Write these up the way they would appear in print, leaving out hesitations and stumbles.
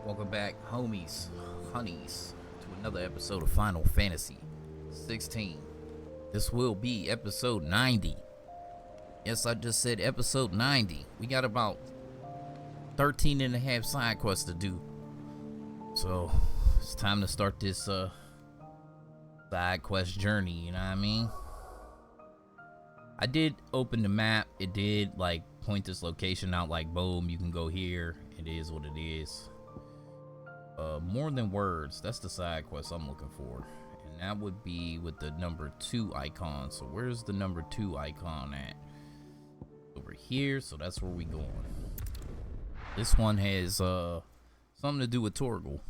Welcome back, homies, honeys, to another episode of Final Fantasy 16. This will be episode 90. Yes, I just said episode 90. We got about 13 and a half side quests to do. So, it's time to start this side quest journey, you know what I mean? I did open the map. It did like point this location out like boom, you can go here. It is what it is. More than words, that's the side quest I'm looking for, and that would be with the number 2 icon. So where's the number 2 icon at? Over here, so that's where we going. This one has something to do with Torgal.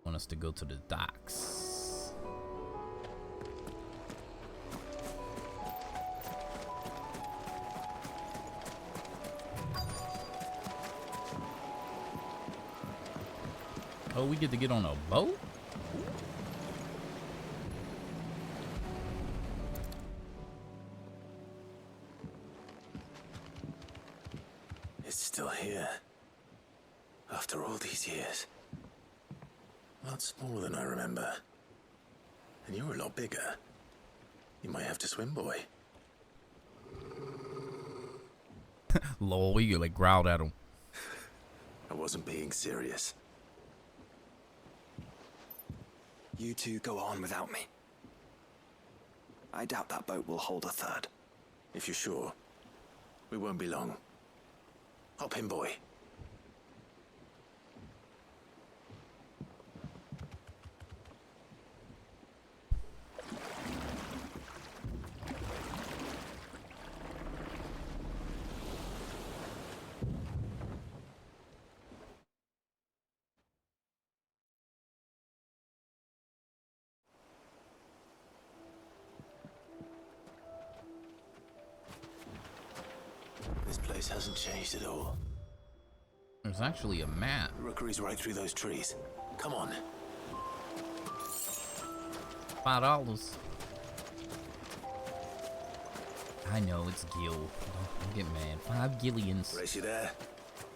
Want us to go to the docks. Oh, we get to get on a boat? It's still here. After all these years. A lot smaller than I remember. And you're a lot bigger. You might have to swim, boy. Lol, you like growled at him. I wasn't being serious. You two go on without me. I doubt that boat will hold a third. If you're sure, we won't be long. Hop in, boy. This place hasn't changed at all. There's actually a map. The rookery's right through those trees. Come on. $5. I know it's Gil. Don't get mad. 5 Gillions. Race you there?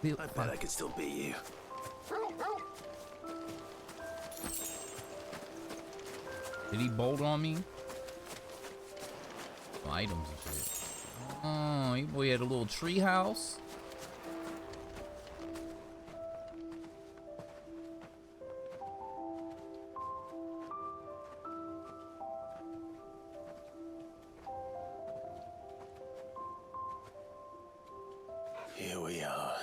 I bet I could still beat you. Did he bolt on me? Oh, items and shit. Oh, you boy had a little tree house. Here we are.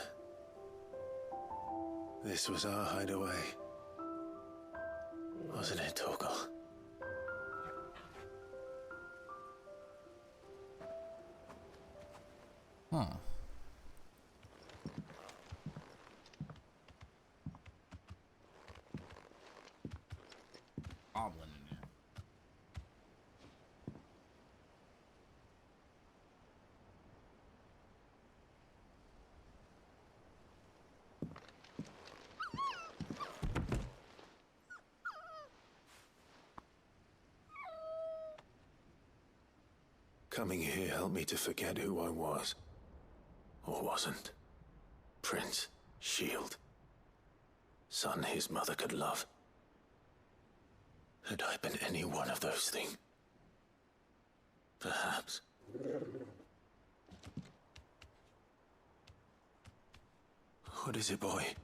This was our hideaway. Wasn't it, Torgal? Huh. Goblin in there. Coming here helped me to forget who I was. Or wasn't. Prince, Shield. Son his mother could love. Had I been any one of those things? Perhaps. What is it, boy?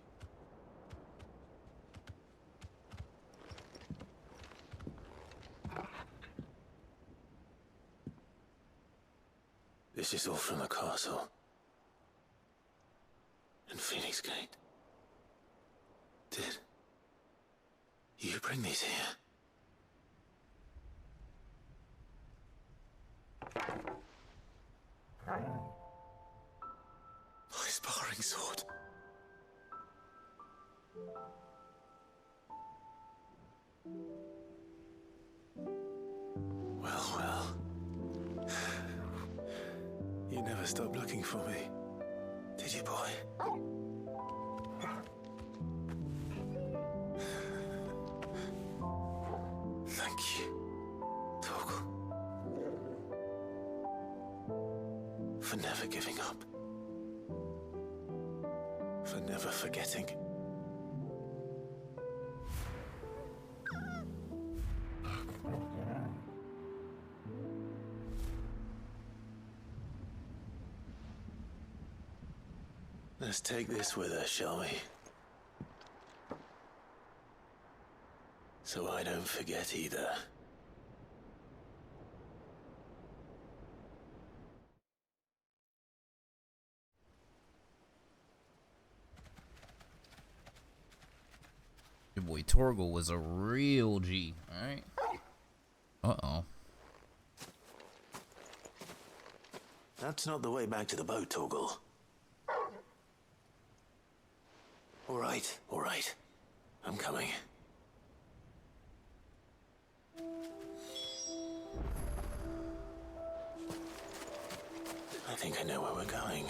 This is all from the castle. And Phoenix Gate. Did you bring these here? My sparring sword. Well. You never stopped looking for me, did you, boy? Thank you, Torgal. for never giving up. For never forgetting. Let's take this with us, shall we? So I don't forget either. Your boy Torgal was a real G, alright? Uh-oh. That's not the way back to the boat, Torgal. All right. I'm coming. I think I know where we're going.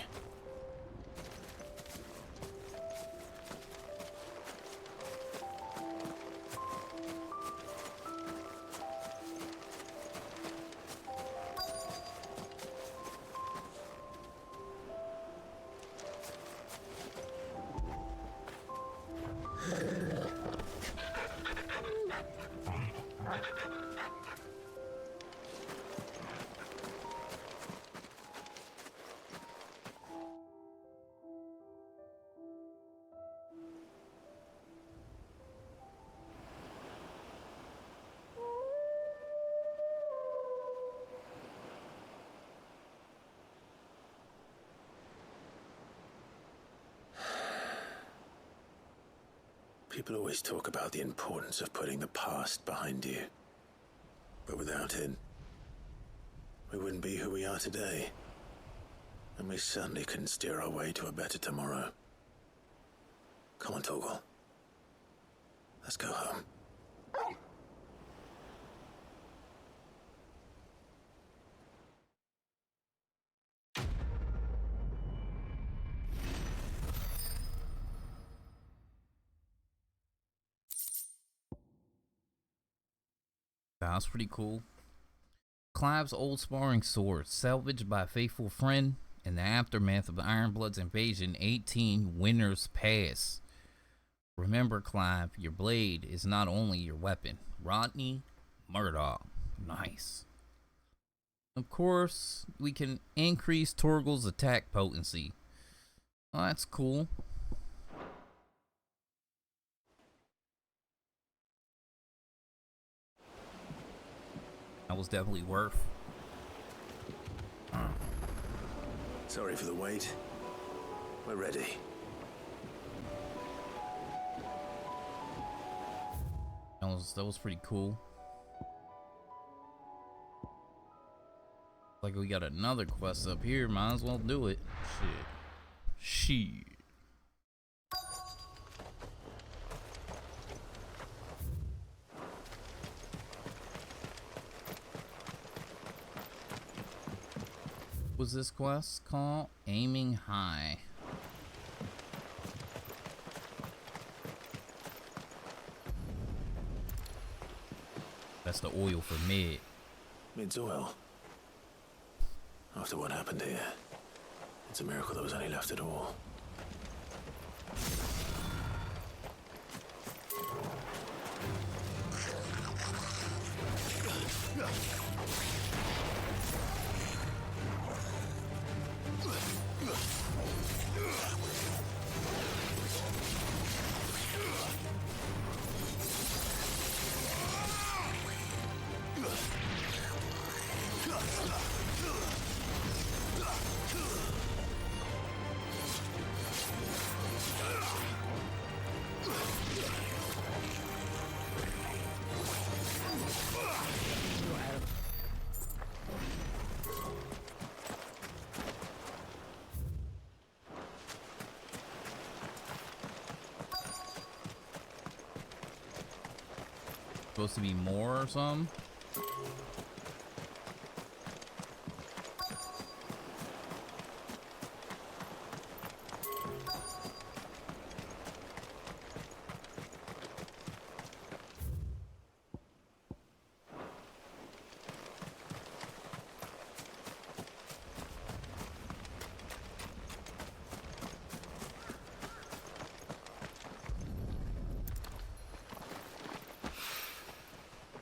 People always talk about the importance of putting the past behind you. But without it, we wouldn't be who we are today. And we certainly couldn't steer our way to a better tomorrow. Come on, Torgal. Let's go home. That's pretty cool. Clive's old sparring sword, salvaged by a faithful friend in the aftermath of the Ironblood's invasion. 18 Winners Pass. Remember, Clive, your blade is not only your weapon. Rodney Murdoch. Nice. Of course, we can increase Torgal's attack potency. Oh, that's cool. That was definitely worth. Sorry for the wait. We're ready. That was pretty cool. Like we got another quest up here. Might as well do it. Shit. Was this quest called Aiming High? That's the oil for mid. Mid's oil. After what happened here, it's a miracle there was any left at all. Supposed to be more or something?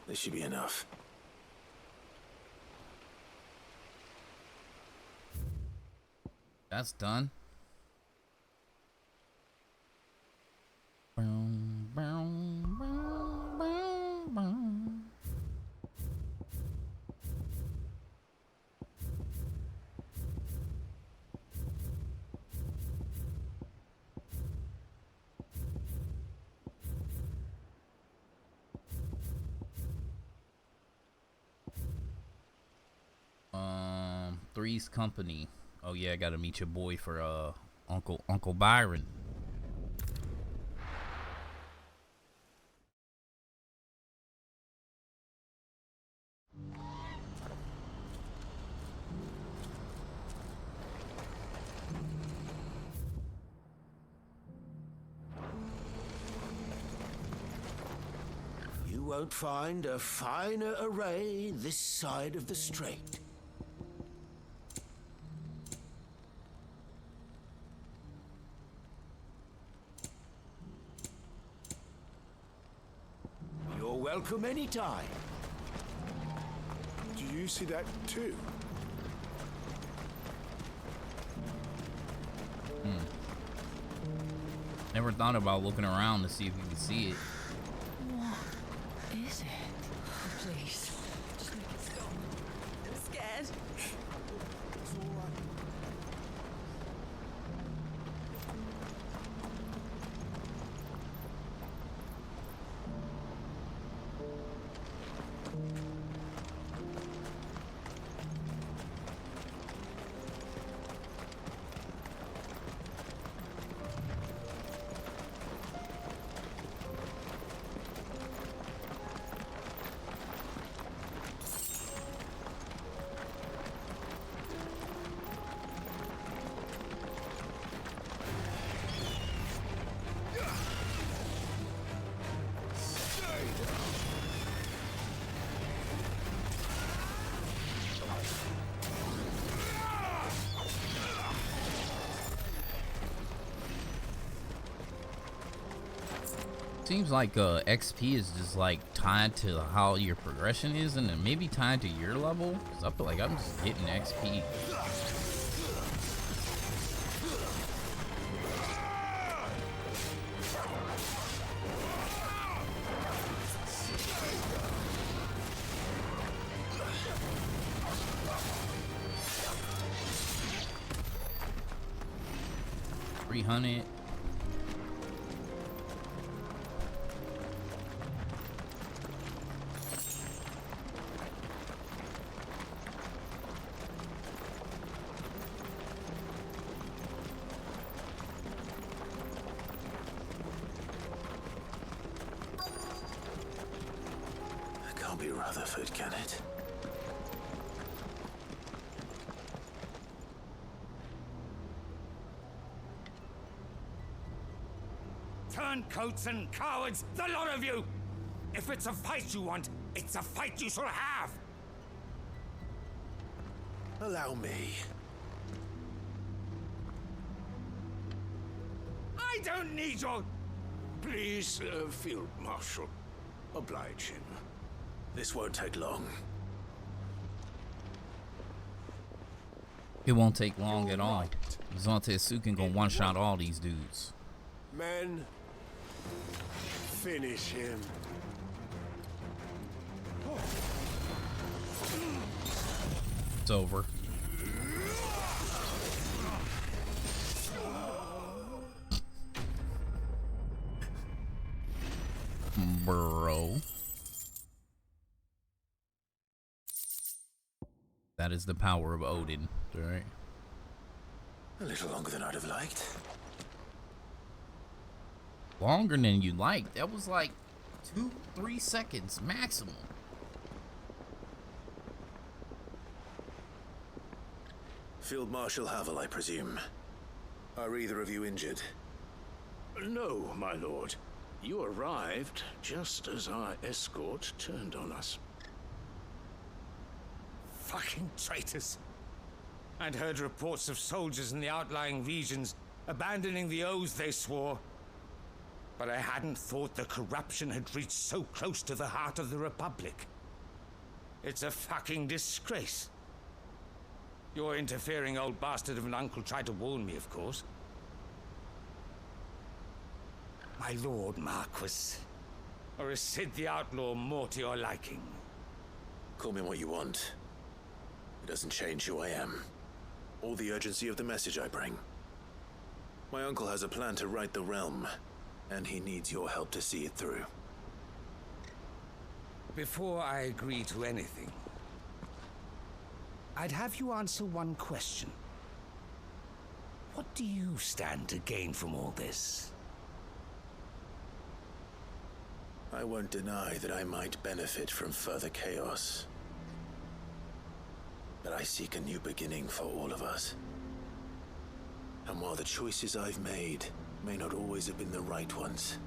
This should be enough. That's done. Three's Company. Oh yeah, I gotta meet your boy for Uncle Byron. You won't find a finer array this side of the strait. You're welcome anytime. Do you see that too? Never thought about looking around to see if you could see it. What is it? Oh, please, just make it stop. I'm scared. It's all right. Seems like XP is just like tied to how your progression is, and then maybe tied to your level. Cause I feel like I'm just getting XP. $300. Can't be Rutherford, can it? Turncoats and cowards, the lot of you! If it's a fight you want, it's a fight you shall have! Allow me. I don't need your... Please, Field Marshal, oblige him. This won't take long. It won't take long at all. Zantetsuken gonna one-shot all these dudes. Men, finish him. It's over. Bro. That is the power of Odin, alright? A little longer than I'd have liked. Longer than you like. That was like 2-3 seconds maximum. Field Marshal Havel, I presume. Are either of you injured? No, my lord. You arrived just as our escort turned on us. Fucking traitors. I'd heard reports of soldiers in the outlying regions abandoning the oaths they swore. But I hadn't thought the corruption had reached so close to the heart of the Republic. It's a fucking disgrace. Your interfering old bastard of an uncle tried to warn me, of course. My lord Marquis. Or is Sid the Outlaw more to your liking? Call me what you want. It doesn't change who I am, or the urgency of the message I bring. My uncle has a plan to right the realm, and he needs your help to see it through. Before I agree to anything, I'd have you answer one question. What do you stand to gain from all this? I won't deny that I might benefit from further chaos. But I seek a new beginning for all of us. And while the choices I've made may not always have been the right ones,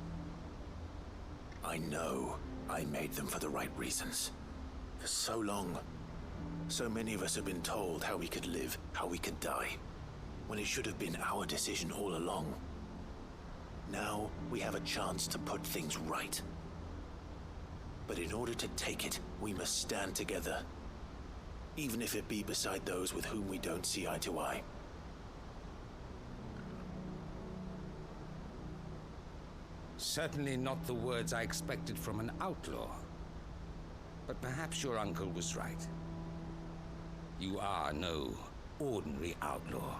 I know I made them for the right reasons. For so long, so many of us have been told how we could live, how we could die, when it should have been our decision all along. Now we have a chance to put things right. But in order to take it, we must stand together, even if it be beside those with whom we don't see eye to eye. Certainly not the words I expected from an outlaw. But perhaps your uncle was right. You are no ordinary outlaw.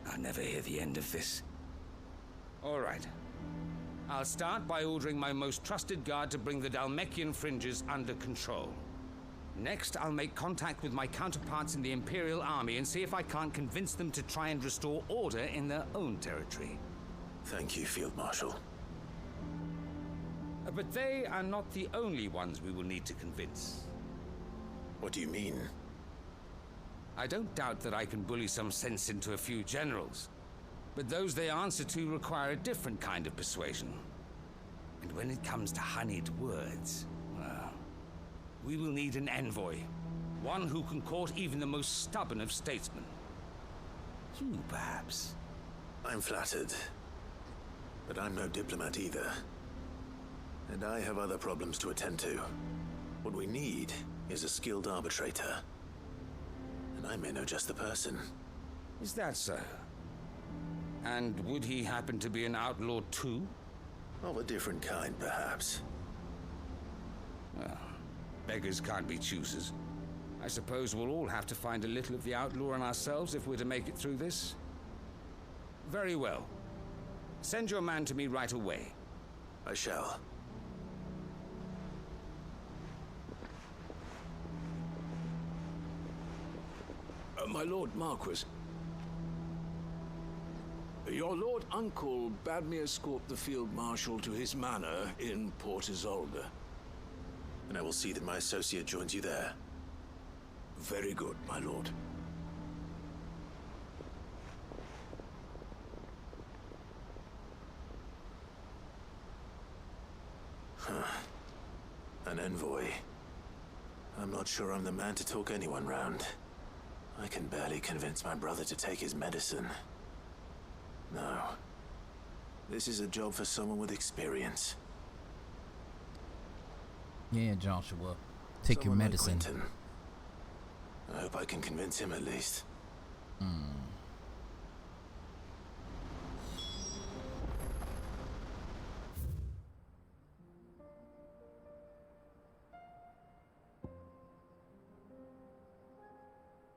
I'll never hear the end of this. All right. I'll start by ordering my most trusted guard to bring the Dalmekian fringes under control. Next, I'll make contact with my counterparts in the Imperial Army and see if I can't convince them to try and restore order in their own territory. Thank you, Field Marshal. But they are not the only ones we will need to convince. What do you mean? I don't doubt that I can bully some sense into a few generals. But those they answer to require a different kind of persuasion. And when it comes to honeyed words, well, we will need an envoy. One who can court even the most stubborn of statesmen. You, perhaps. I'm flattered. But I'm no diplomat either. And I have other problems to attend to. What we need is a skilled arbitrator. And I may know just the person. Is that so? And would he happen to be an outlaw too? Of a different kind, perhaps. Well, beggars can't be choosers. I suppose we'll all have to find a little of the outlaw in ourselves if we're to make it through this. Very well. Send your man to me right away. I shall. My Lord Marquis. Your Lord Uncle bade me escort the Field Marshal to his manor in Port Isolde. And I will see that my associate joins you there. Very good, my lord. An envoy. I'm not sure I'm the man to talk anyone round. I can barely convince my brother to take his medicine. No. This is a job for someone with experience. Yeah, Joshua. Take your Someone like medicine. Quentin. I hope I can convince him at least.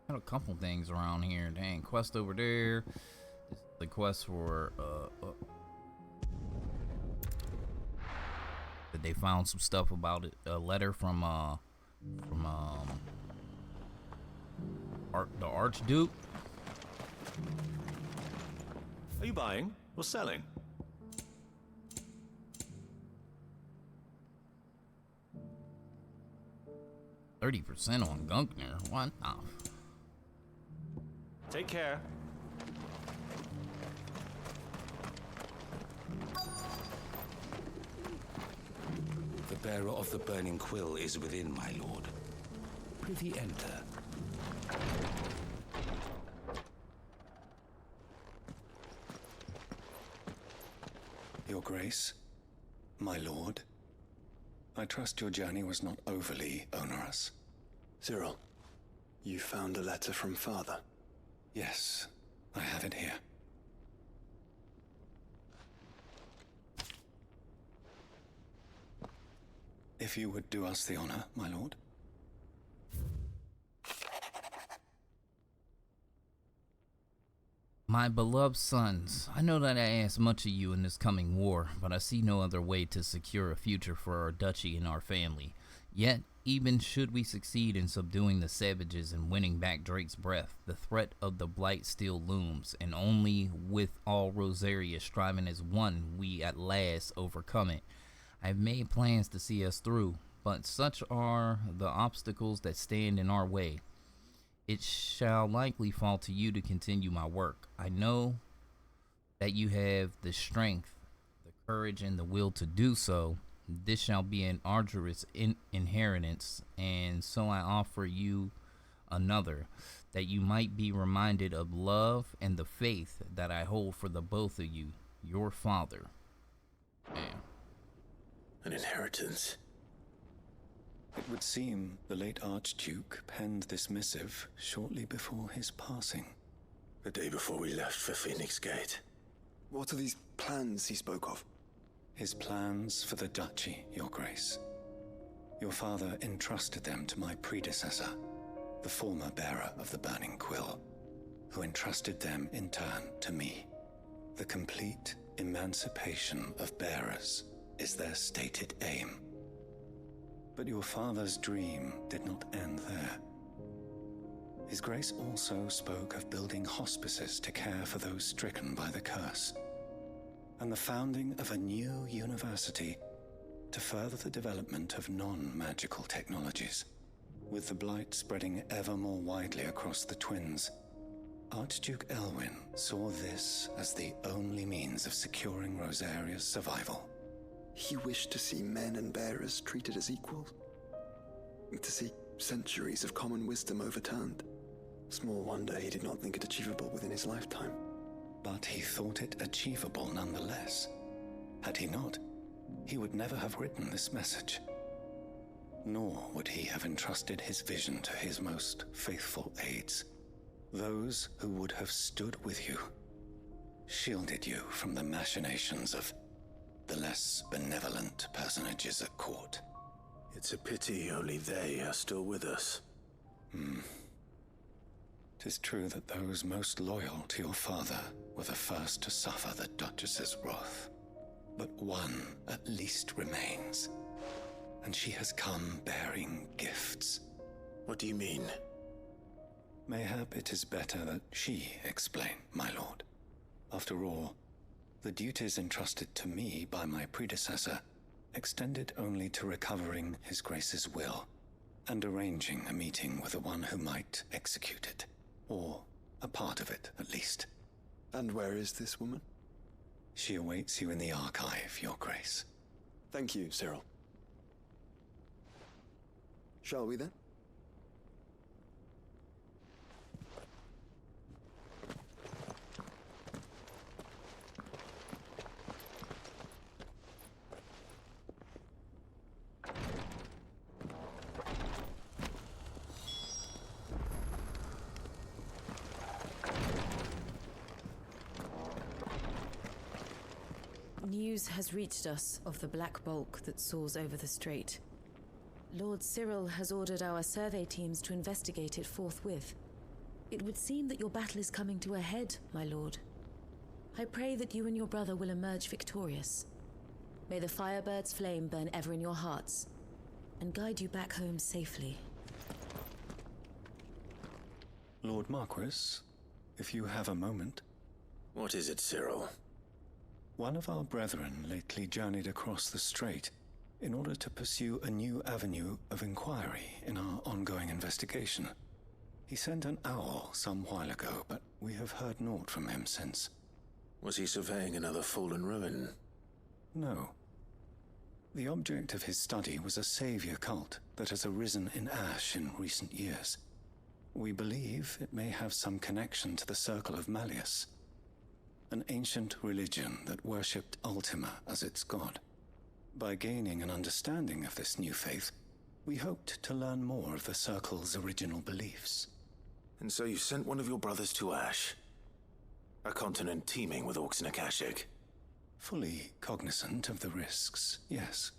Got a couple things around here. Dang, quest over there. This is the quest for that they found some stuff about it. A letter from the Archduke. Are you buying or selling? %30 on Gunkner. What? Oh. Take care. The bearer of the burning quill is within, my lord. Prithee enter. Your Grace, my lord, I trust your journey was not overly onerous. Cyril, you found a letter from Father? Yes, I have it here. If you would do us the honor, my lord. My beloved sons, I know that I ask much of you in this coming war, but I see no other way to secure a future for our duchy and our family. Yet, even should we succeed in subduing the savages and winning back Drake's breath, the threat of the Blight still looms, and only with all Rosaria striving as one, we at last overcome it. I have made plans to see us through, but such are the obstacles that stand in our way. It shall likely fall to you to continue my work. I know that you have the strength, the courage, and the will to do so. This shall be an arduous inheritance, and so I offer you another, that you might be reminded of love and the faith that I hold for the both of you, your father. Man. An inheritance? It would seem the late Archduke penned this missive shortly before his passing. The day before we left for Phoenix Gate. What are these plans he spoke of? His plans for the duchy, Your Grace. Your father entrusted them to my predecessor, the former bearer of the Burning Quill, who entrusted them in turn to me. The complete emancipation of bearers is their stated aim. But your father's dream did not end there. His Grace also spoke of building hospices to care for those stricken by the curse, and the founding of a new university to further the development of non-magical technologies. With the Blight spreading ever more widely across the Twins, Archduke Elwyn saw this as the only means of securing Rosaria's survival. He wished to see men and bearers treated as equals. To see centuries of common wisdom overturned. Small wonder he did not think it achievable within his lifetime. But he thought it achievable nonetheless. Had he not, he would never have written this message. Nor would he have entrusted his vision to his most faithful aides, those who would have stood with you, shielded you from the machinations of the less benevolent personages at court. It's a pity only they are still with us. 'Tis true that those most loyal to your father were the first to suffer the Duchess's wrath. But one at least remains, and she has come bearing gifts. What do you mean? Mayhap it is better that she explain, my lord. After all, the duties entrusted to me by my predecessor extended only to recovering His Grace's will and arranging a meeting with the one who might execute it, or a part of it at least. And where is this woman? She awaits you in the archive, Your Grace. Thank you, Cyril. Shall we then? News has reached us of the black bulk that soars over the strait. Lord Cyril has ordered our survey teams to investigate it forthwith. It would seem that your battle is coming to a head, my lord. I pray that you and your brother will emerge victorious. May the Firebird's flame burn ever in your hearts, and guide you back home safely. Lord Marquis, if you have a moment. What is it, Cyril? One of our brethren lately journeyed across the strait in order to pursue a new avenue of inquiry in our ongoing investigation. He sent an owl some while ago, but we have heard naught from him since. Was he surveying another fallen ruin? No. The object of his study was a savior cult that has arisen in Ash in recent years. We believe it may have some connection to the Circle of Malleus. an ancient religion that worshipped Ultima as its god. By gaining an understanding of this new faith, we hoped to learn more of the Circle's original beliefs. And so you sent one of your brothers to Ash, a continent teeming with orcs and Akashic. Fully cognizant of the risks, yes.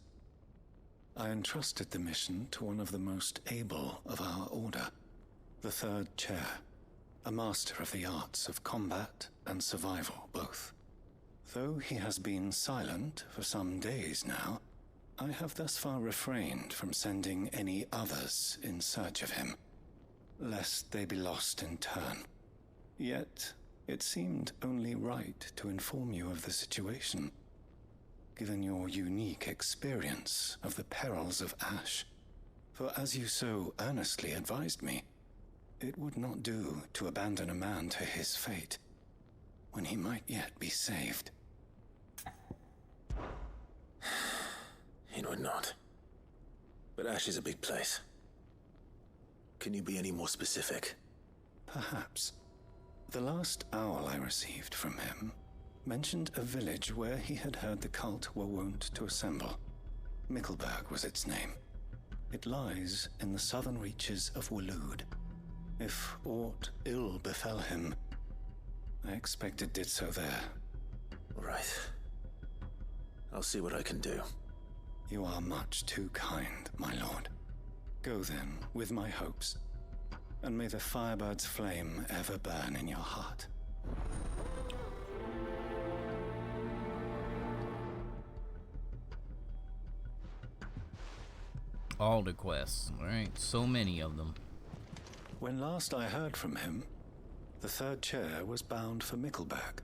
I entrusted the mission to one of the most able of our order, the Third Chair, a master of the arts of combat and survival both. Though he has been silent for some days now, I have thus far refrained from sending any others in search of him, lest they be lost in turn. Yet, it seemed only right to inform you of the situation, given your unique experience of the perils of Ash. For as you so earnestly advised me, it would not do to abandon a man to his fate, when he might yet be saved. It would not. But Ash is a big place. Can you be any more specific? Perhaps. The last owl I received from him mentioned a village where he had heard the cult were wont to assemble. Mickleburg was its name. It lies in the southern reaches of Waloed. If aught ill befell him, I expect it did so there. Right. I'll see what I can do. You are much too kind, my lord. Go then, with my hopes, and may the Firebird's flame ever burn in your heart. All the quests, alright? So many of them. When last I heard from him, the Third Chair was bound for Mickleburg.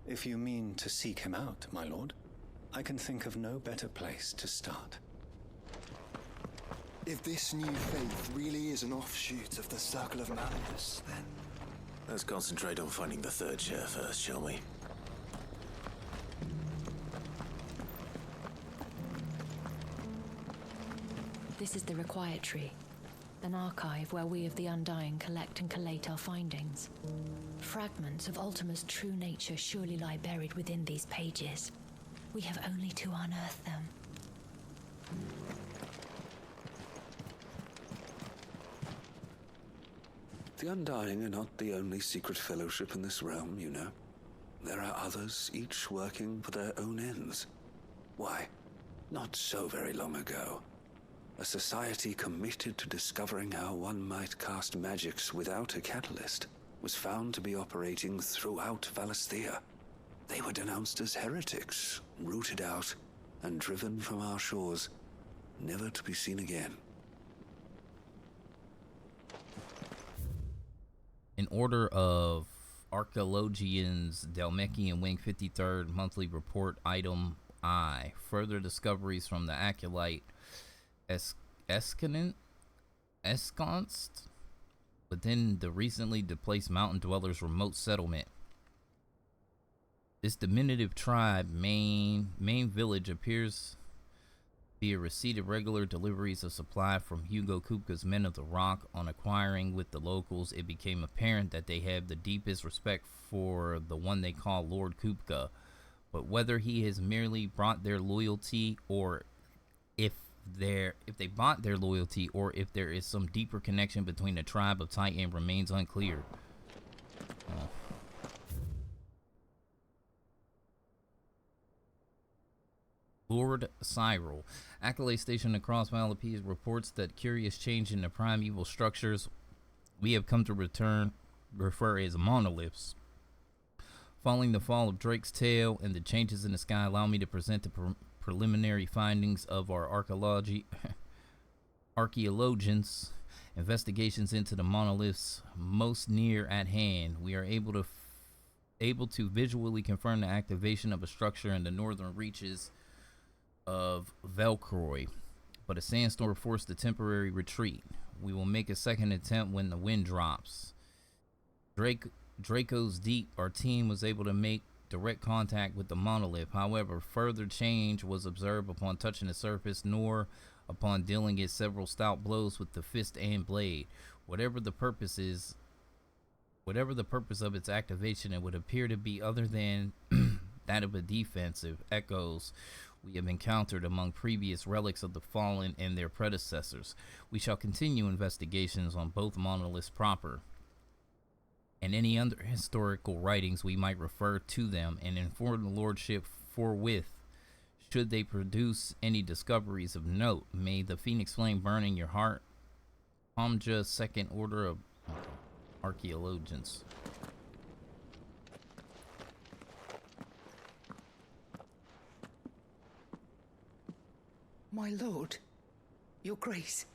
If you mean to seek him out, my lord, I can think of no better place to start. If this new faith really is an offshoot of the Circle of Madness, then... Let's concentrate on finding the Third Chair first, shall we? This is the Required Tree, an archive where we of the Undying collect and collate our findings. Fragments of Ultima's true nature surely lie buried within these pages. We have only to unearth them. The Undying are not the only secret fellowship in this realm, you know. There are others, each working for their own ends. Why, not so very long ago, a society committed to discovering how one might cast magics without a catalyst was found to be operating throughout Valisthea. They were denounced as heretics, rooted out, and driven from our shores, never to be seen again. In order of Archaeologians, Dalmekian Wing 53rd Monthly Report, Item I. Further discoveries from the Acolyte Ensconst within the recently displaced mountain dwellers' remote settlement. This diminutive tribe main village appears to be a receipt of regular deliveries of supply from Hugo Kupka's Men of the Rock. On acquiring with the locals, it became apparent that they have the deepest respect for the one they call Lord Kupka. But whether he has merely brought their loyalty, or if they bought their loyalty, or if there is some deeper connection between the tribe of Titan, remains unclear. Lord Cyril. Accolade Station across Malapese reports that curious change in the primeval structures we have come to refer as monoliths. Following the fall of Drake's tail and the changes in the sky, allow me to present the preliminary findings of our archaeologians' investigations into the monoliths most near at hand. We are able to visually confirm the activation of a structure in the northern reaches of Velcroy, but a sandstorm forced a temporary retreat. We will make a second attempt when the wind drops. Draco's Deep, our team was able to make direct contact with the monolith. However, further change was observed upon touching the surface, nor upon dealing it several stout blows with the fist and blade. Whatever the purpose is, Whatever the purpose of its activation, it would appear to be other than that of a defensive echoes we have encountered among previous relics of the fallen and their predecessors. We shall continue investigations on both monoliths proper and any other historical writings we might refer to them, and inform the lordship forthwith should they produce any discoveries of note. May the phoenix flame burn in your heart. Hamja, second order of archaeologians. My lord, your grace.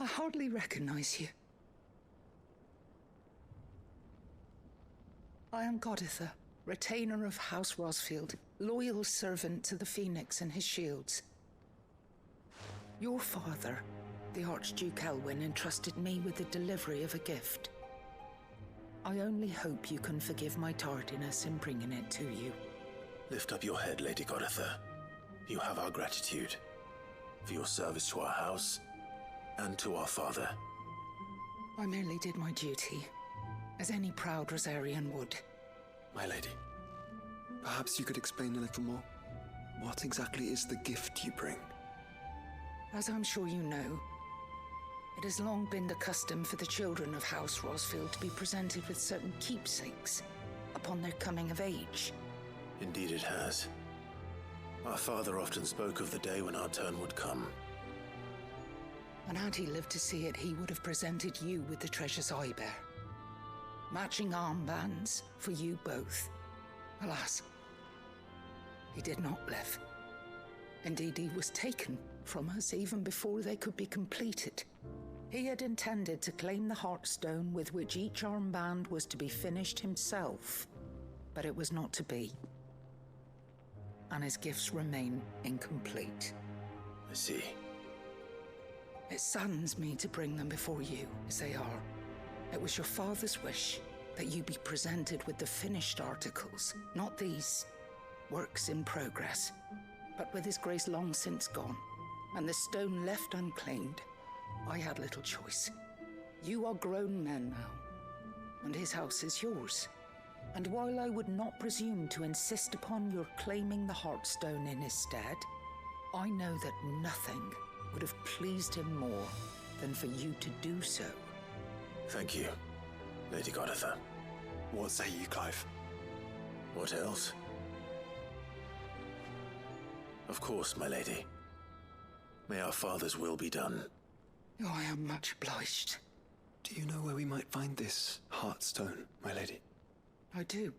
I hardly recognize you. I am Goditha, retainer of House Rosfield, loyal servant to the Phoenix and his shields. Your father, the Archduke Elwyn, entrusted me with the delivery of a gift. I only hope you can forgive my tardiness in bringing it to you. Lift up your head, Lady Goditha. You have our gratitude for your service to our house and to our father. I merely did my duty, as any proud Rosarian would. My lady, perhaps you could explain a little more. What exactly is the gift you bring? As I'm sure you know, it has long been the custom for the children of House Rosfield to be presented with certain keepsakes upon their coming of age. Indeed it has. Our father often spoke of the day when our turn would come. And had he lived to see it, he would have presented you with the treasures I bear. Matching armbands for you both. Alas, he did not live. Indeed, he was taken from us even before they could be completed. He had intended to claim the Heartstone with which each armband was to be finished himself, but it was not to be. And his gifts remain incomplete. I see. It saddens me to bring them before you, as they are. It was your father's wish that you be presented with the finished articles, not these works in progress. But with his grace long since gone, and the stone left unclaimed, I had little choice. You are grown men now, and his house is yours. And while I would not presume to insist upon your claiming the Heartstone in his stead, I know that nothing would have pleased him more than for you to do so. Thank you, Lady Goditha. What say you, Clive? What else? Of course, my lady. May our father's will be done. Oh, I am much obliged. Do you know where we might find this Heartstone, my lady? I do.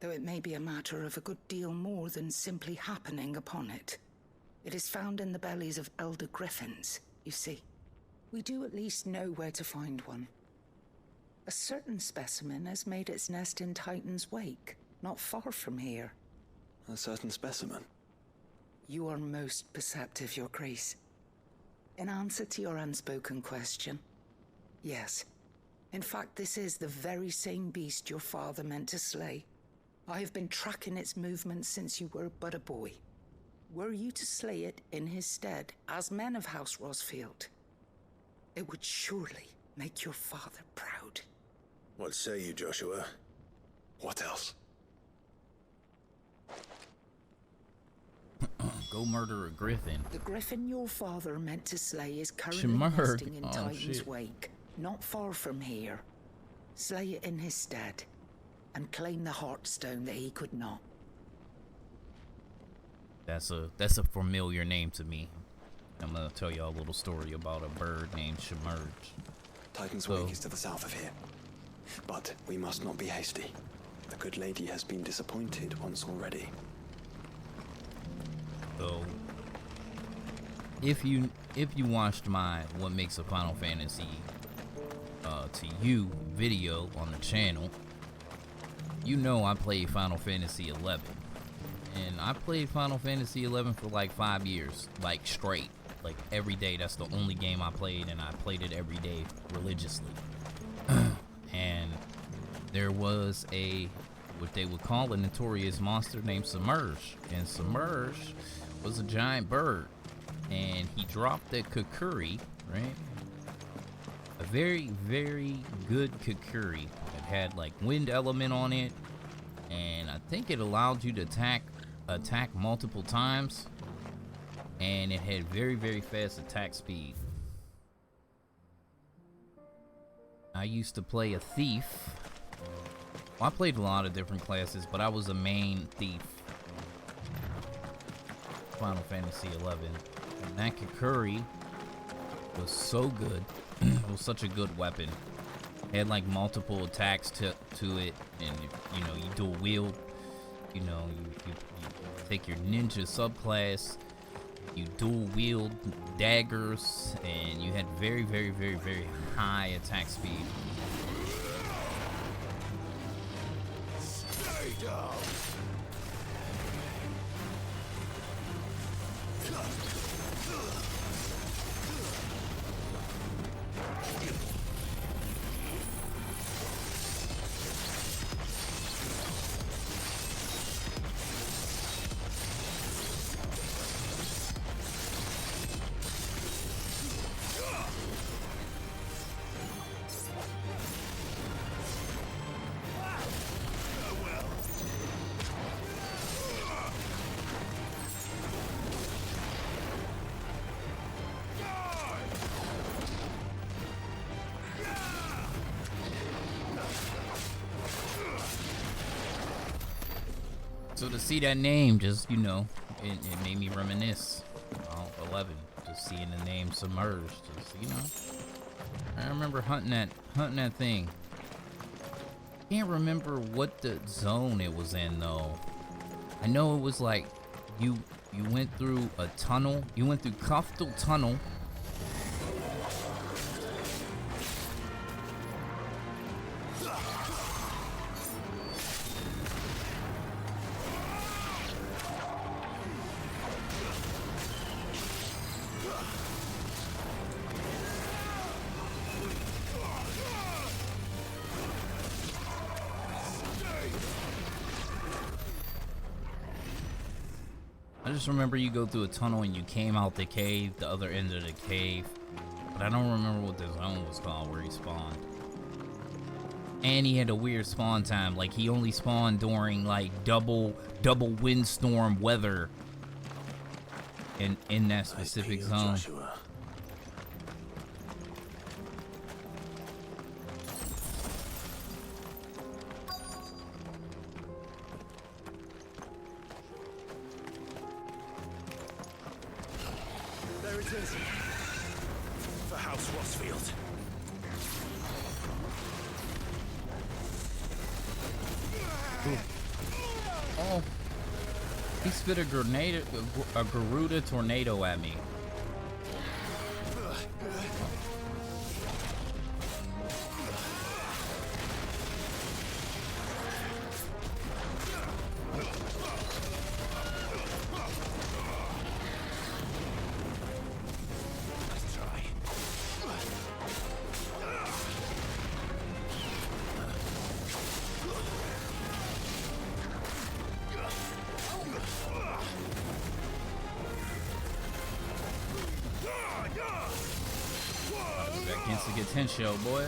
Though it may be a matter of a good deal more than simply happening upon it. It is found in the bellies of elder griffins, you see. We do at least know where to find one. A certain specimen has made its nest in Titan's Wake, not far from here. A certain specimen? You are most perceptive, Your Grace. In answer to your unspoken question, yes. In fact, this is the very same beast your father meant to slay. I have been tracking its movements since you were but a boy. Were you to slay it in his stead, as men of House Rosfield, it would surely make your father proud. What say you, Joshua? What else? Go murder a griffin. The griffin your father meant to slay is currently nesting in Titan's Wake, not far from here. Slay it in his stead, and claim the Heartstone that he could not. That's a familiar name to me. I'm gonna tell y'all a little story about a bird named Shimerge. Titan's Wake is to the south of here. But we must not be hasty. The good lady has been disappointed once already. So, if you watched my What Makes a Final Fantasy to You video on the channel, you know I played Final Fantasy 11. And I played Final Fantasy 11 for like 5 years, like straight, like every day. That's the only game I played, and I played it every day religiously. And there was what they would call a notorious monster named Submerge, and Submerge was a giant bird, and he dropped the Kukuri, right? A very, very good Kukuri that had like wind element on it, and I think it allowed you to attack multiple times, and it had very, very fast attack speed. I used to play a thief. Well, I played a lot of different classes, but I was a main thief. Final Fantasy 11. And that Kukuri was so good. It was such a good weapon. It had like multiple attacks to it, and you know, you dual wield. You know, you take your ninja subclass, you dual wield daggers, and you had very, very, very, very high attack speed. Stay down. So to see that name, just, you know, it made me reminisce. 11, just seeing the name submerged, just, you know. I remember hunting that thing. Can't remember what the zone it was in though. I know it was like you went through a tunnel. You went through Kuftal Tunnel. I just remember you go through a tunnel and you came out the cave, the other end of the cave. But I don't remember what the zone was called where he spawned. And he had a weird spawn time. Like, he only spawned during, like, double windstorm weather in that specific zone. Joshua. There it is. For House Rossfield. Oh, he spit a Garuda tornado at me. Against the Gensho, boy.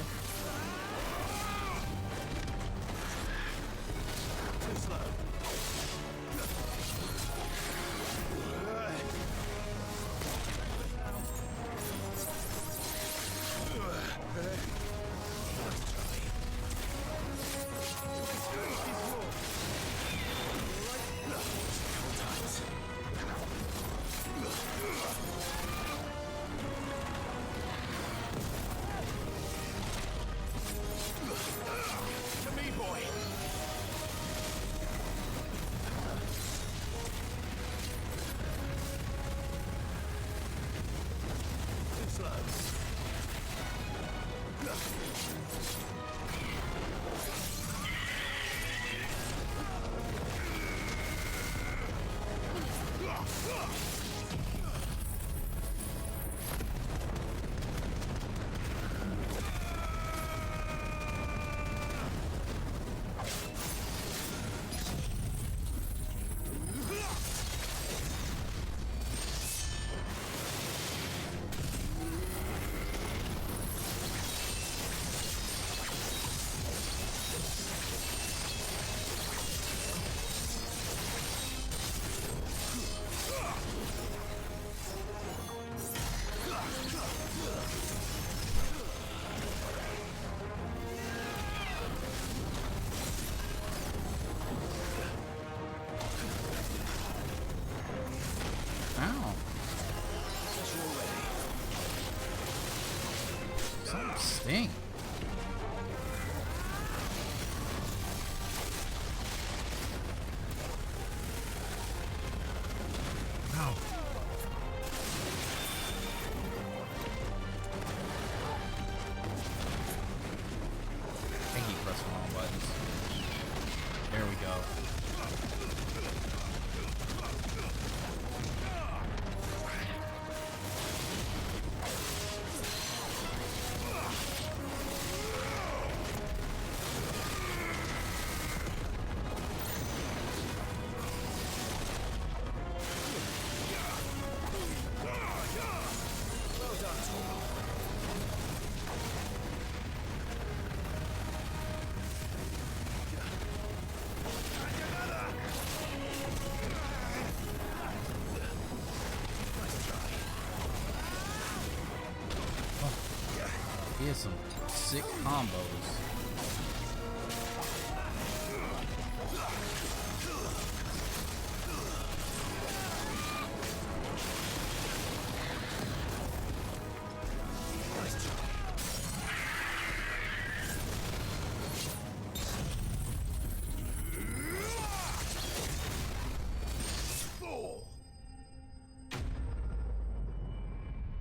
He has some sick combos.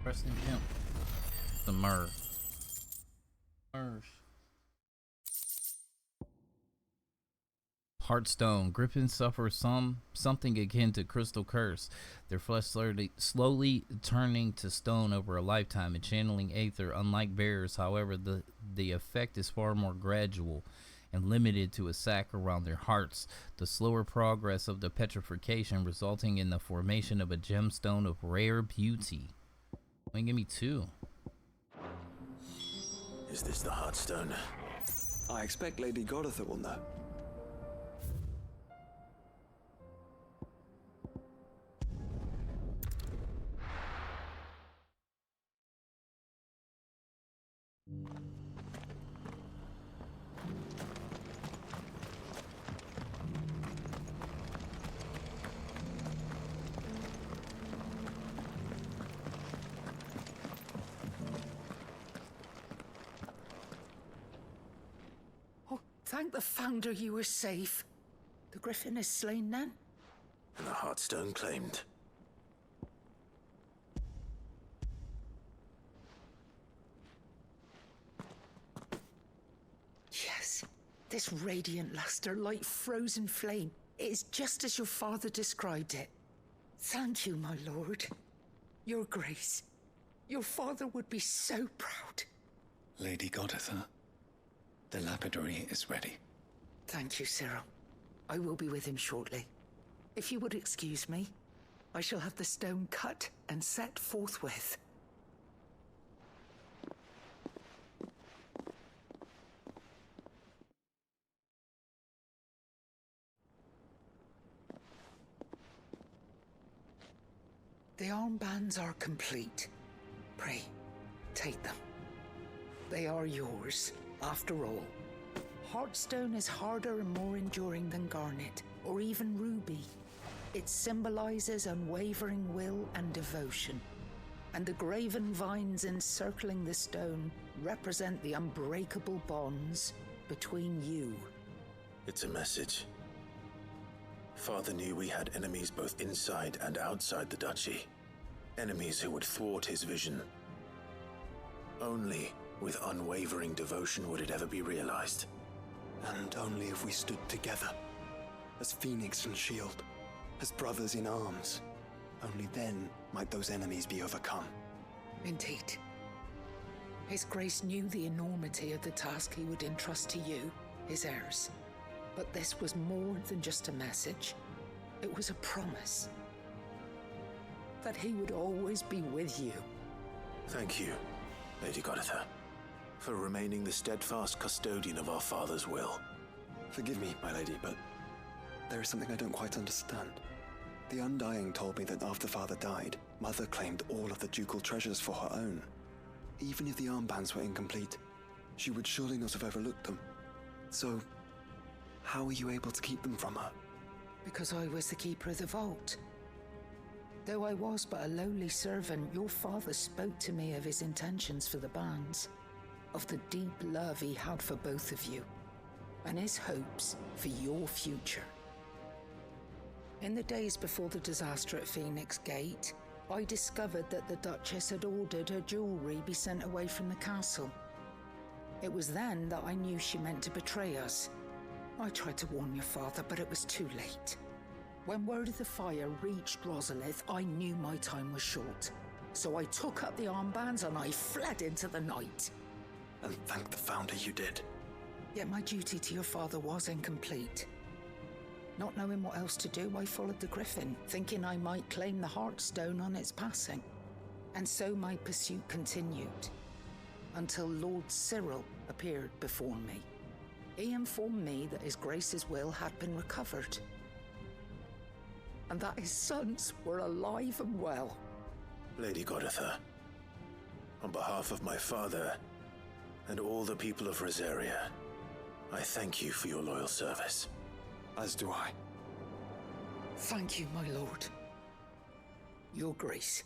Preston Kemp. The Myrrh. Heartstone. Griffins suffer something akin to crystal curse. Their flesh slowly turning to stone over a lifetime and channeling aether. Unlike bears, however, the effect is far more gradual and limited to a sac around their hearts. The slower progress of the petrification resulting in the formation of a gemstone of rare beauty. Why give me 2? Is this the Heartstone? I expect Lady Goditha will know. Thank the Founder you were safe. The Griffin is slain then? And the Heartstone claimed. Yes. This radiant luster like frozen flame. It is just as your father described it. Thank you, my lord. Your grace. Your father would be so proud. Lady Goditha, the lapidary is ready. Thank you, Cyril. I will be with him shortly. If you would excuse me, I shall have the stone cut and set forthwith. The armbands are complete. Pray, take them. They are yours, after all. Heartstone is harder and more enduring than garnet, or even ruby. It symbolizes unwavering will and devotion. And the graven vines encircling the stone represent the unbreakable bonds between you. It's a message. Father knew we had enemies both inside and outside the duchy. Enemies who would thwart his vision. Only with unwavering devotion would it ever be realized. And only if we stood together, as Phoenix and Shield, as brothers in arms, only then might those enemies be overcome. Indeed. His Grace knew the enormity of the task he would entrust to you, his heirs. But this was more than just a message. It was a promise. That he would always be with you. Thank you, Lady Goditha, for remaining the steadfast custodian of our father's will. Forgive me, my lady, but there is something I don't quite understand. The Undying told me that after Father died, Mother claimed all of the ducal treasures for her own. Even if the armbands were incomplete, she would surely not have overlooked them. So, how were you able to keep them from her? Because I was the keeper of the vault. Though I was but a lowly servant, your father spoke to me of his intentions for the bands, of the deep love he had for both of you, and his hopes for your future. In the days before the disaster at Phoenix Gate, I discovered that the Duchess had ordered her jewelry be sent away from the castle. It was then that I knew she meant to betray us. I tried to warn your father, but it was too late. When word of the fire reached Rosalith, I knew my time was short. So I took up the armbands and I fled into the night. And thank the Founder you did. Yet my duty to your father was incomplete. Not knowing what else to do, I followed the Griffin, thinking I might claim the Heartstone on its passing. And so my pursuit continued, until Lord Cyril appeared before me. He informed me that His Grace's will had been recovered, and that his sons were alive and well. Lady Goditha, on behalf of my father and all the people of Rosaria, I thank you for your loyal service. As do I. Thank you, my lord. Your Grace,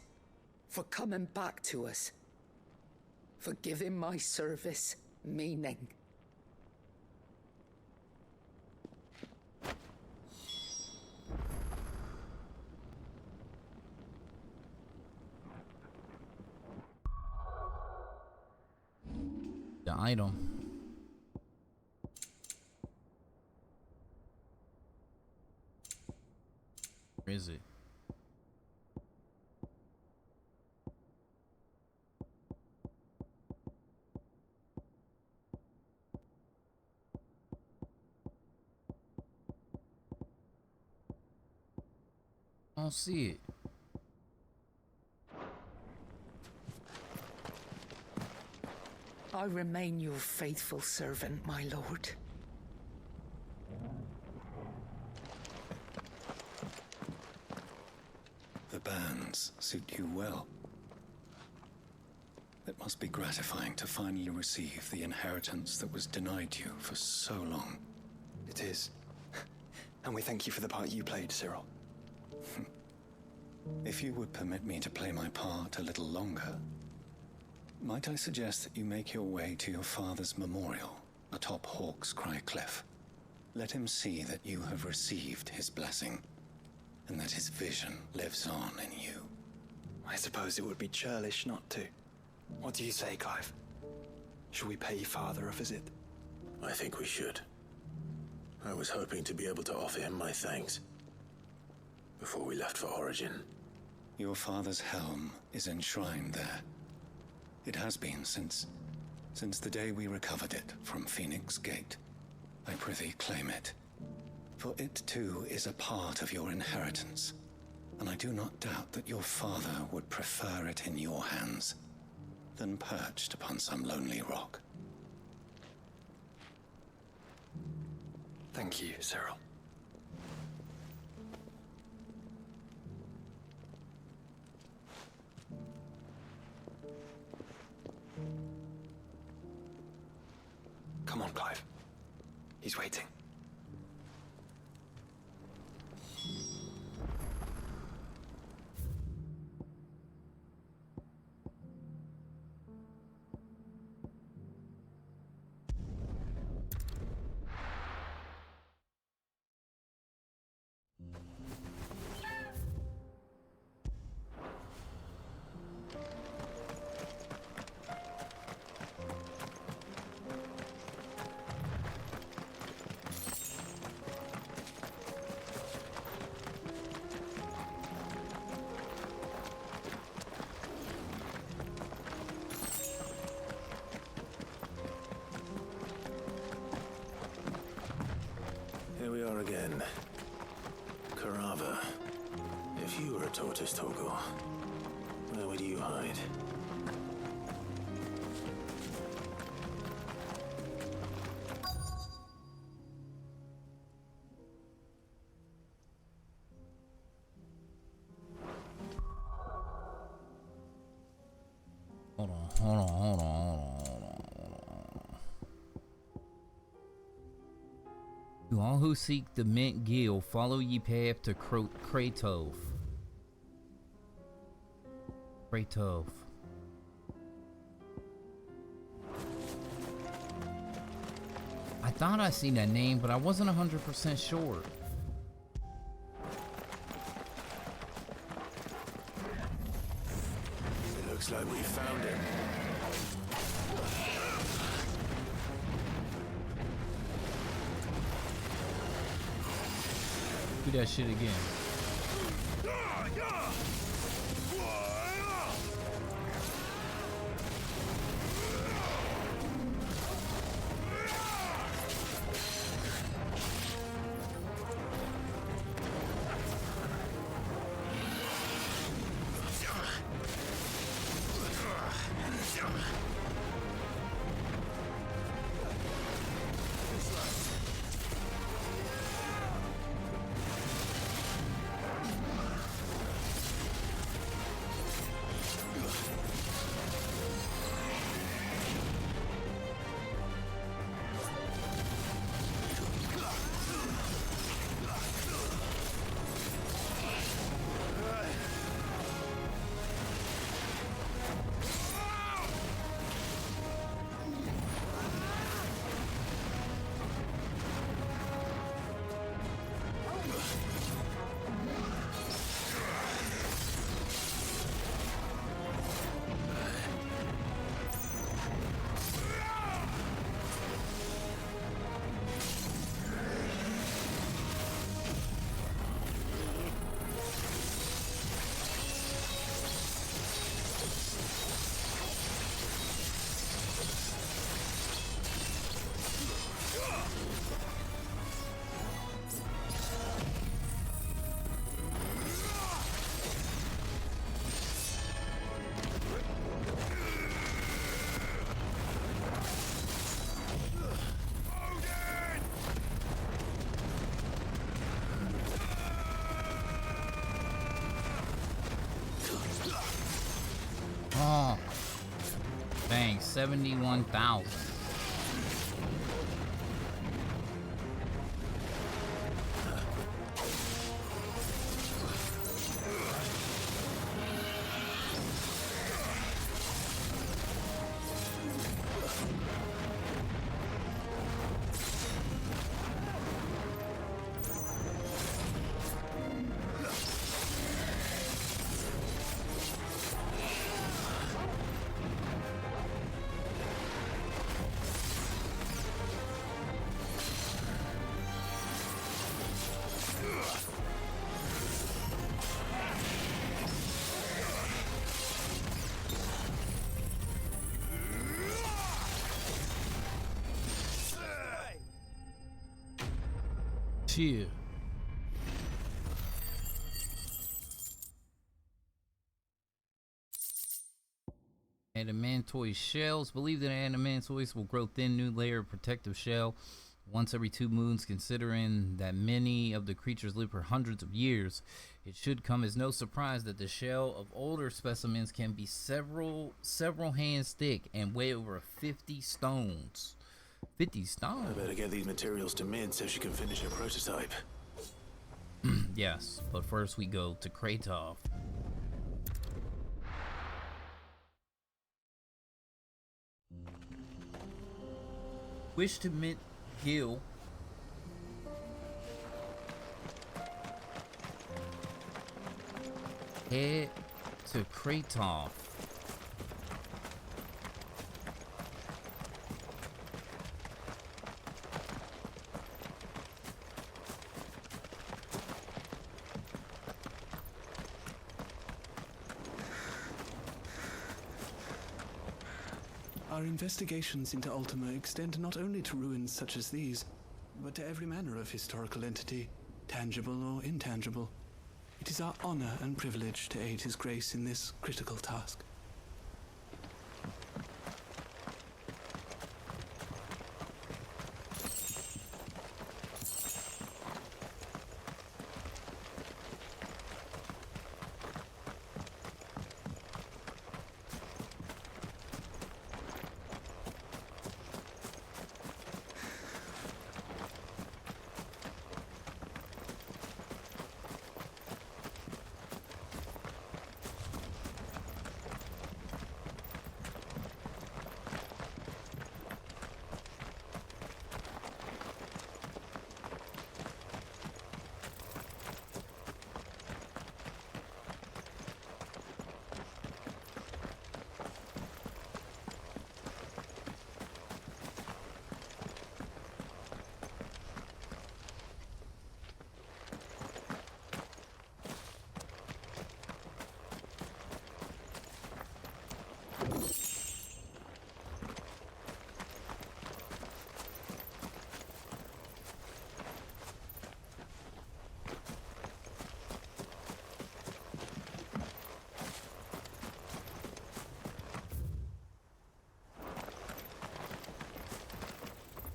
for coming back to us, for giving my service meaning. The item. Where is it? I don't see it. I remain your faithful servant, my lord. The bands suit you well. It must be gratifying to finally receive the inheritance that was denied you for so long. It is. And we thank you for the part you played, Cyril. If you would permit me to play my part a little longer, might I suggest that you make your way to your father's memorial atop Hawk's Cry Cliff? Let him see that you have received his blessing, and that his vision lives on in you. I suppose it would be churlish not to. What do you say, Clive? Should we pay Father a visit? I think we should. I was hoping to be able to offer him my thanks before we left for Origin. Your father's helm is enshrined there. It has been since the day we recovered it from Phoenix Gate. I prithee claim it, for it too is a part of your inheritance, and I do not doubt that your father would prefer it in your hands than perched upon some lonely rock. Thank you, Cyril. Come on, Clive. He's waiting. Here we are again. Carava. If you were a tortoise, Torgal, where would you hide? Hold on. To all who seek the Mint Guild, follow ye path to Kratov. I thought I seen that name, but I wasn't 100% sure. It looks like we found him. Do that shit again. 71,000. Cheer. Adamantoid shells. Believe that adamantoids will grow thin new layer of protective shell once every 2 moons. Considering that many of the creatures live for hundreds of years, it should come as no surprise that the shell of older specimens can be several hands thick and weigh over 50 stones. 50 stones? I better get these materials to Min so she can finish her prototype. Yes, but first we go to Kratov. Wish to mint Gil. Head to Kratov. Our investigations into Ultima extend not only to ruins such as these, but to every manner of historical entity, tangible or intangible. It is our honor and privilege to aid His Grace in this critical task.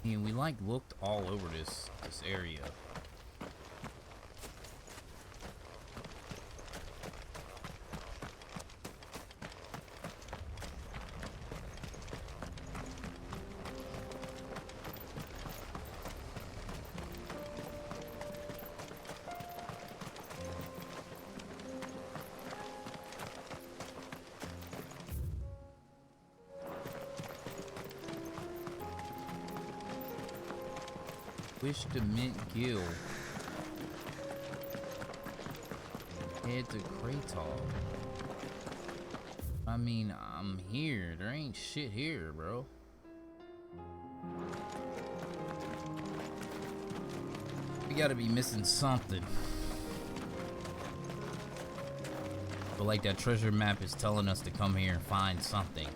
And we like looked all over this area. Wish to mint Gil. Head to Kratov. I mean, I'm here. There ain't shit here, bro. We gotta be missing something. But like that treasure map is telling us to come here and find something.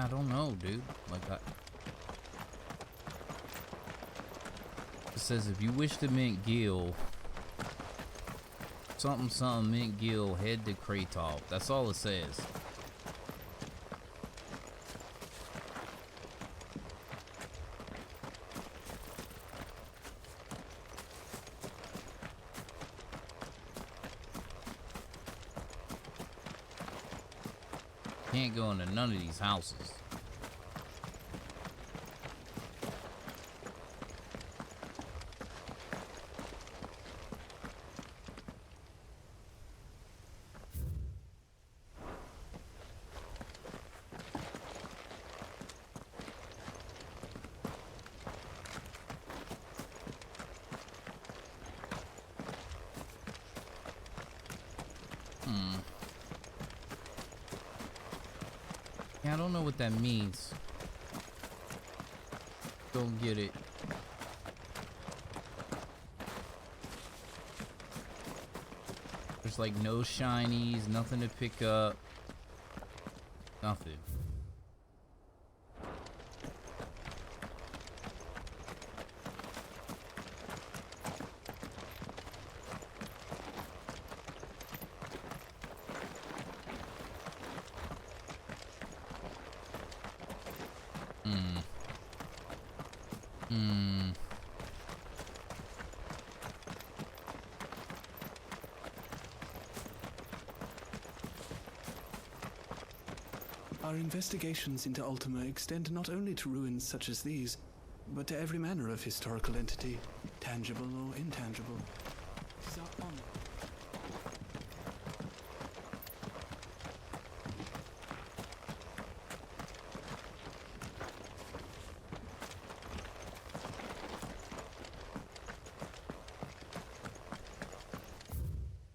Yeah, I don't know, dude. Like, it says if you wish to mint Gil, something mint Gil, head to Kratov. That's all it says. Can't go into none of these houses. Yeah, I don't know what that means. Don't get it. There's like no shinies, nothing to pick up. Nothing. Our investigations into Ultima extend not only to ruins such as these, but to every manner of historical entity, tangible or intangible. It is our honor.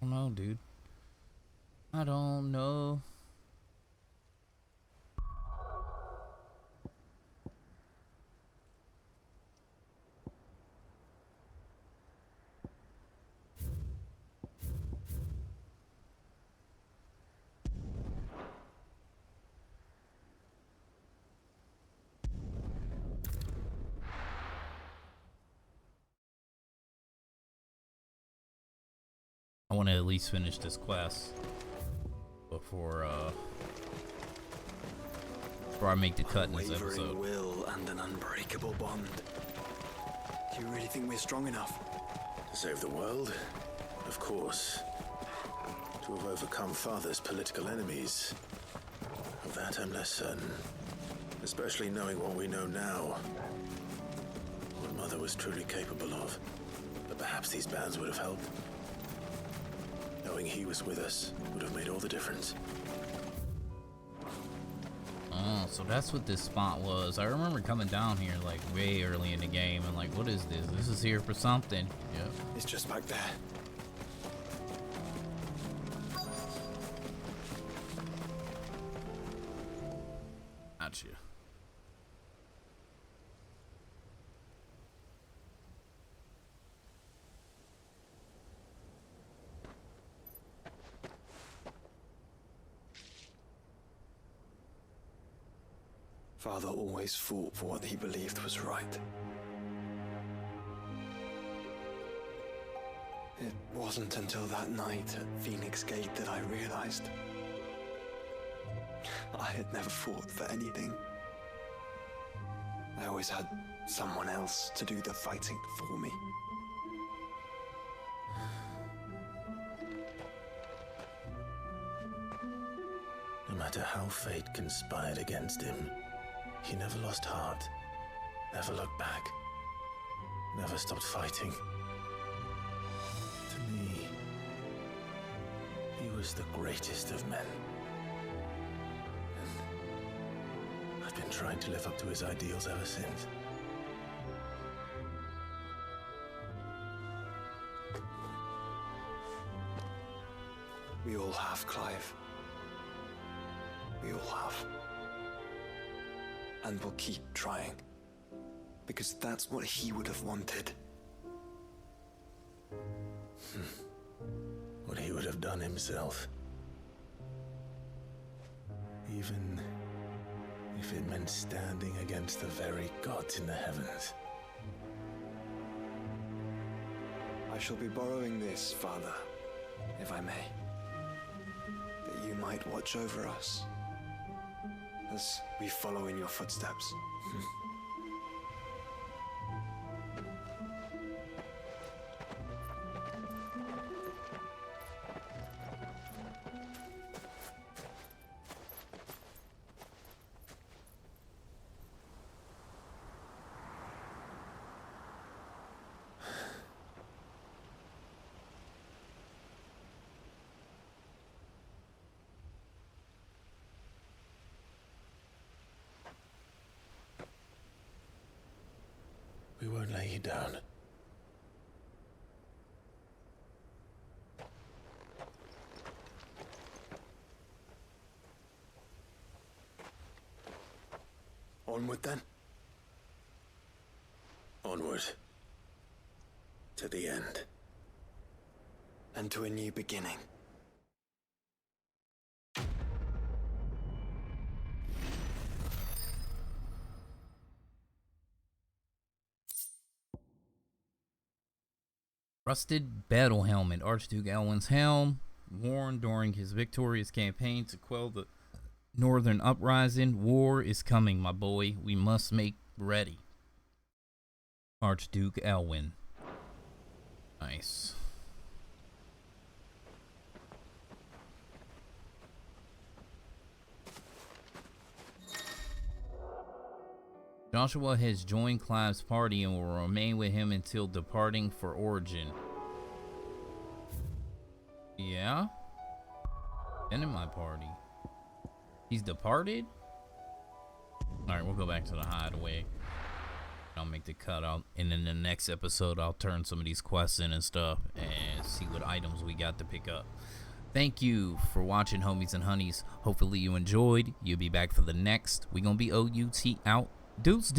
I don't know, dude. I don't know. I want to at least finish this quest before I make the cut in this episode. Unwavering will and an unbreakable bond. Do you really think we're strong enough? To save the world? Of course. To have overcome Father's political enemies? Of that I'm less certain. Especially knowing what we know now. What Mother was truly capable of. But perhaps these bands would have helped. Knowing he was with us would have made all the difference. Oh, so that's what this spot was. I remember coming down here like way early in the game and like, what is this? This is here for something. Yep. It's just back there. Gotcha. Father always fought for what he believed was right. It wasn't until that night at Phoenix Gate that I realized I had never fought for anything. I always had someone else to do the fighting for me. No matter how fate conspired against him, he never lost heart, never looked back, never stopped fighting. To me, he was the greatest of men. And I've been trying to live up to his ideals ever since. We all have, Clive. We all have. And we'll keep trying. Because that's what he would have wanted. What he would have done if it meant standing against the very gods in the heavens. I shall be borrowing this, Father, if I may, that you might watch over us as we follow in your footsteps. We won't lay you down. Onward then. Onward. To the end. And to a new beginning. Rusted battle helmet. Archduke Alwyn's helm, worn during his victorious campaign to quell the northern uprising. War is coming, my boy. We must make ready. Archduke Alwyn. Nice. Joshua has joined Clive's party and will remain with him until departing for Origin. Yeah? Been in my party. He's departed? Alright, we'll go back to the hideaway. I'll make the cut out. And in the next episode, I'll turn some of these quests in and stuff and see what items we got to pick up. Thank you for watching, homies and honeys. Hopefully you enjoyed. You'll be back for the next. We gonna be OUT out. Deuce.